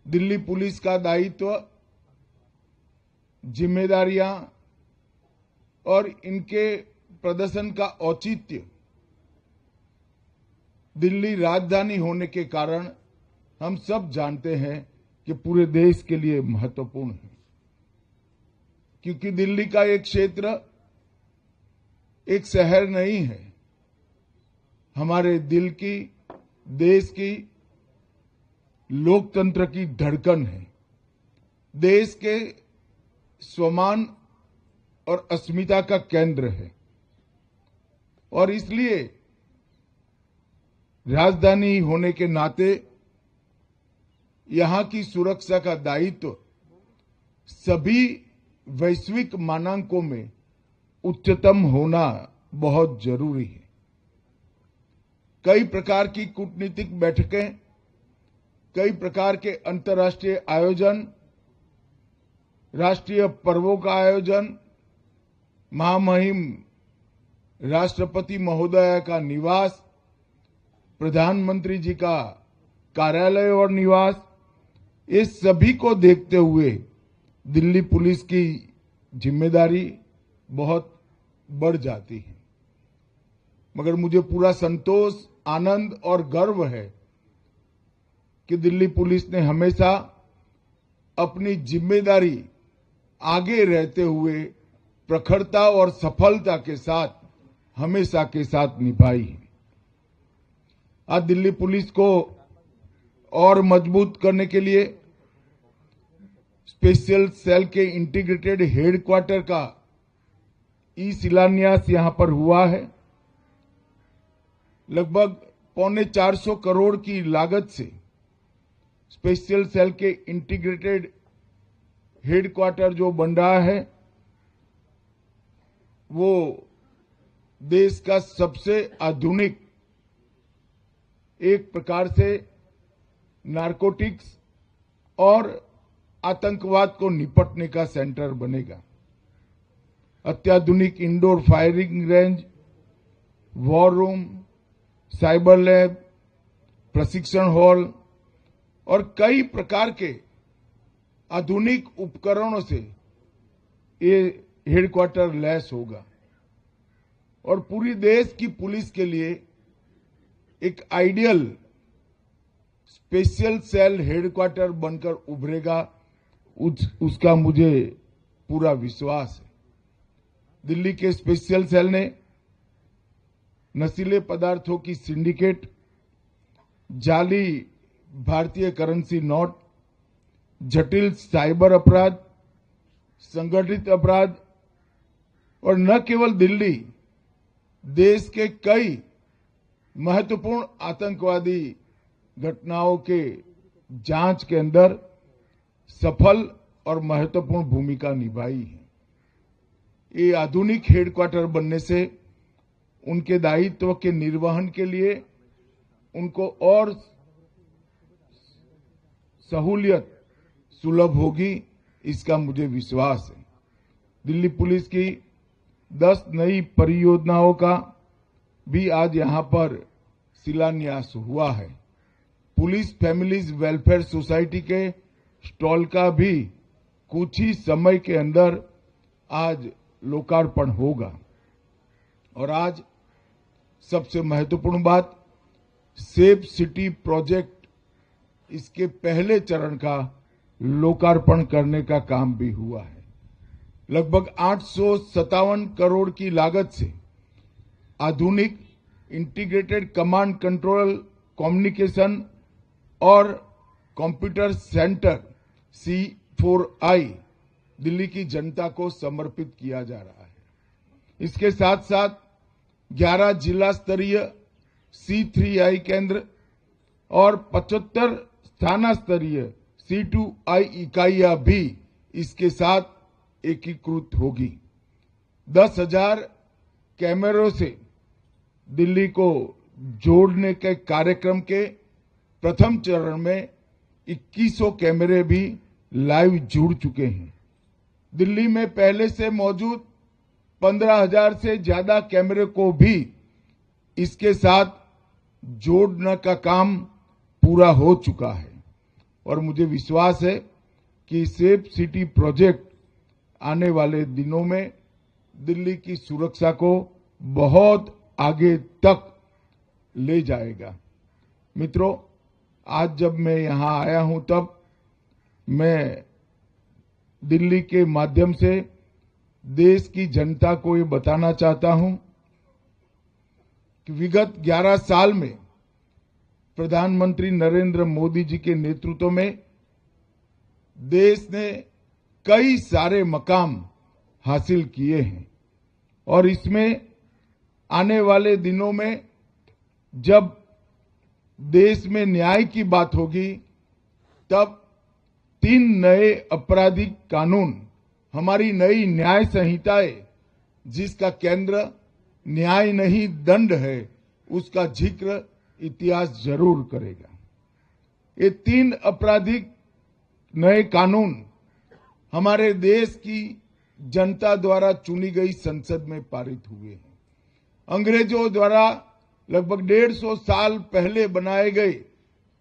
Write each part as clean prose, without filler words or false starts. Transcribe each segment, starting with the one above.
Delhi police का दायित्व, जिम्मेदारियां और इनके प्रदर्शन का औचित्य दिल्ली राजधानी होने के कारण हम सब जानते हैं कि पूरे देश के लिए महत्वपूर्ण है, क्योंकि दिल्ली का एक क्षेत्र एक शहर नहीं है, हमारे दिल की, देश की, लोकतंत्र की धड़कन है, देश के स्वाभिमान और अस्मिता का केंद्र है। और इसलिए राजधानी होने के नाते यहां की सुरक्षा का दायित्व सभी वैश्विक मानकों में उच्चतम होना बहुत जरूरी है। कई प्रकार की कूटनीतिक बैठकें, कई प्रकार के अंतर्राष्ट्रीय आयोजन, राष्ट्रीय पर्वों का आयोजन, महामहिम राष्ट्रपति महोदय का निवास, प्रधानमंत्री जी का कार्यालय और निवास, ये सभी को देखते हुए दिल्ली पुलिस की जिम्मेदारी बहुत बढ़ जाती है। मगर मुझे पूरा संतोष, आनंद और गर्व है कि दिल्ली पुलिस ने हमेशा अपनी जिम्मेदारी आगे रहते हुए प्रखरता और सफलता के साथ हमेशा के साथ निभाई है। आज दिल्ली पुलिस को और मजबूत करने के लिए स्पेशल सेल के इंटीग्रेटेड हेडक्वार्टर का शिलान्यास यहां पर हुआ है। लगभग 450 करोड़ की लागत से स्पेशल सेल के इंटीग्रेटेड हेडक्वार्टर जो बन रहा है वो देश का सबसे आधुनिक, एक प्रकार से नारकोटिक्स और आतंकवाद को निपटने का सेंटर बनेगा। अत्याधुनिक indoor firing range, war room, cyber lab, प्रशिक्षण हॉल और कई प्रकार के आधुनिक उपकरणों से ये हेडक्वार्टर लैस होगा और पूरी देश की पुलिस के लिए एक आइडियल स्पेशल सेल हेडक्वार्टर बनकर उभरेगा, उसका मुझे पूरा विश्वास है। दिल्ली के स्पेशल सेल ने नशीले पदार्थों की सिंडिकेट, जाली भारतीय करेंसी नोट, जटिल साइबर अपराध, संगठित अपराध और न केवल दिल्ली, देश के कई महत्वपूर्ण आतंकवादी घटनाओं के जांच के अंदर सफल और महत्वपूर्ण भूमिका निभाई है। ये आधुनिक हेडक्वार्टर बनने से उनके दायित्व के निर्वहन के लिए उनको और सहूलियत सुलभ होगी, इसका मुझे विश्वास है। दिल्ली पुलिस की 10 नई परियोजनाओं का भी आज यहां पर शिलान्यास हुआ है। पुलिस फैमिलीज वेलफेयर सोसाइटी के स्टॉल का भी कुछ ही समय के अंदर आज लोकार्पण होगा। और आज सबसे महत्वपूर्ण बात, सेफ सिटी प्रोजेक्ट, इसके पहले चरण का लोकार्पण करने का काम भी हुआ है। लगभग 857 करोड़ की लागत से आधुनिक इंटीग्रेटेड कमांड कंट्रोल, कम्युनिकेशन और कंप्यूटर सेंटर C4I दिल्ली की जनता को समर्पित किया जा रहा है। इसके साथ साथ 11 जिला स्तरीय C3I केंद्र और 75 स्थाना स्तरीय C2I इकाइयां भी इसके साथ एकीकृत होगी। 10,000 कैमरों से दिल्ली को जोड़ने के कार्यक्रम के प्रथम चरण में 2100 कैमरे भी लाइव जुड़ चुके हैं। दिल्ली में पहले से मौजूद 15,000 से ज्यादा कैमरे को भी इसके साथ जोड़ने का काम पूरा हो चुका है और मुझे विश्वास है कि सेफ सिटी प्रोजेक्ट आने वाले दिनों में दिल्ली की सुरक्षा को बहुत आगे तक ले जाएगा। मित्रों, आज जब मैं यहां आया हूं तब मैं दिल्ली के माध्यम से देश की जनता को ये बताना चाहता हूं कि विगत 11 साल में प्रधानमंत्री नरेंद्र मोदी जी के नेतृत्व में देश ने कई सारे मकाम हासिल किए हैं और इसमें आने वाले दिनों में जब देश में न्याय की बात होगी तब 3 नए आपराधिक कानून, हमारी नई न्याय संहिताएं, जिसका केंद्र न्याय नहीं दंड है, उसका जिक्र इतिहास जरूर करेगा। ये 3 आपराधिक नए कानून हमारे देश की जनता द्वारा चुनी गई संसद में पारित हुए हैं। अंग्रेजों द्वारा लगभग 150 साल पहले बनाए गए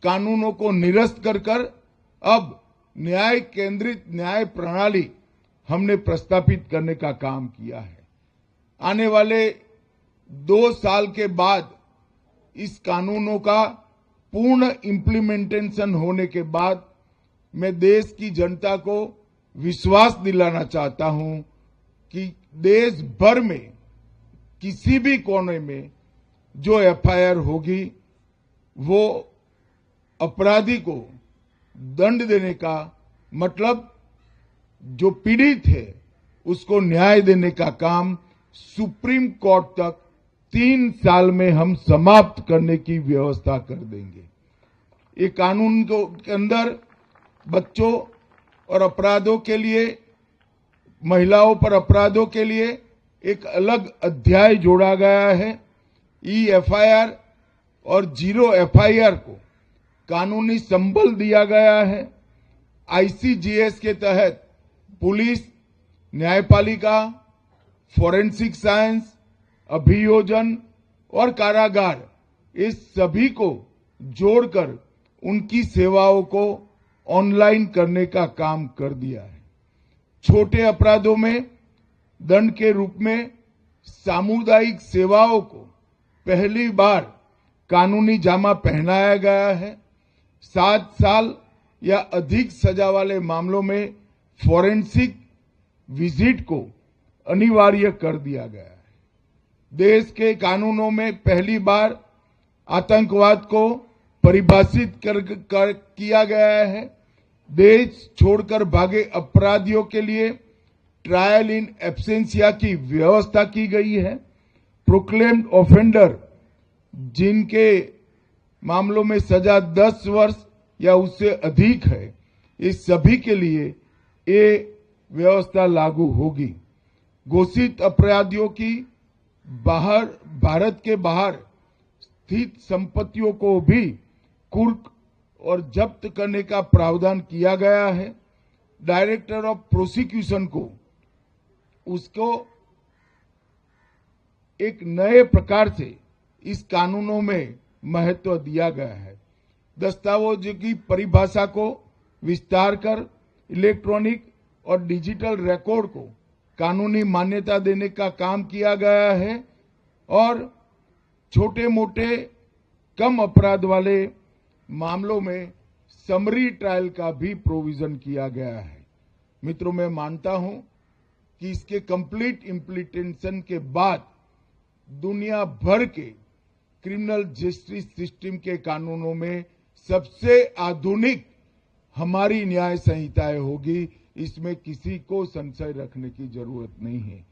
कानूनों को निरस्त कर अब न्याय केंद्रित न्याय प्रणाली हमने प्रस्तापित करने का काम किया है। आने वाले 2 साल के बाद इस कानूनों का पूर्ण इम्प्लीमेंटेशन होने के बाद मैं देश की जनता को विश्वास दिलाना चाहता हूं कि देश भर में किसी भी कोने में जो एफआईआर होगी वो अपराधी को दंड देने का मतलब जो पीड़ित है उसको न्याय देने का काम सुप्रीम कोर्ट तक 3 साल में हम समाप्त करने की व्यवस्था कर देंगे। ये कानून के अंदर बच्चों और अपराधों के लिए, महिलाओं पर अपराधों के लिए एक अलग अध्याय जोड़ा गया है। EFIR और 0 FIR को कानूनी संबल दिया गया है। ICGS के तहत पुलिस, न्यायपालिका, फोरेंसिक साइंस, अभियोजन और कारागार, इस सभी को जोड़कर उनकी सेवाओं को ऑनलाइन करने का काम कर दिया है। छोटे अपराधों में दंड के रूप में सामुदायिक सेवाओं को पहली बार कानूनी जामा पहनाया गया है। 7 साल या अधिक सजा वाले मामलों में फोरेंसिक विजिट को अनिवार्य कर दिया गया है। देश के कानूनों में पहली बार आतंकवाद को परिभाषित किया गया है। देश छोड़कर भागे अपराधियों के लिए ट्रायल इन एब्सेंशिया की व्यवस्था की गई है। प्रोक्लेम्ड ऑफेंडर जिनके मामलों में सजा 10 वर्ष या उससे अधिक है, इस सभी के लिए ये व्यवस्था लागू होगी। घोषित अपराधियों की भारत के बाहर स्थित संपत्तियों को भी कुर्क और जब्त करने का प्रावधान किया गया है। डायरेक्टर ऑफ प्रोसिक्यूशन को उसको एक नए प्रकार से इस कानूनों में महत्व दिया गया है। दस्तावेजों की परिभाषा को विस्तार कर इलेक्ट्रॉनिक और डिजिटल रिकॉर्ड को कानूनी मान्यता देने का काम किया गया है और छोटे मोटे कम अपराध वाले मामलों में समरी ट्रायल का भी प्रोविजन किया गया है। मित्रों, मैं मानता हूं कि इसके कंप्लीट इम्प्लीमेंटेशन के बाद दुनिया भर के क्रिमिनल जस्टिस सिस्टम के कानूनों में सबसे आधुनिक हमारी न्याय संहिताएं होगी। इसमें किसी को संशय रखने की जरूरत नहीं है।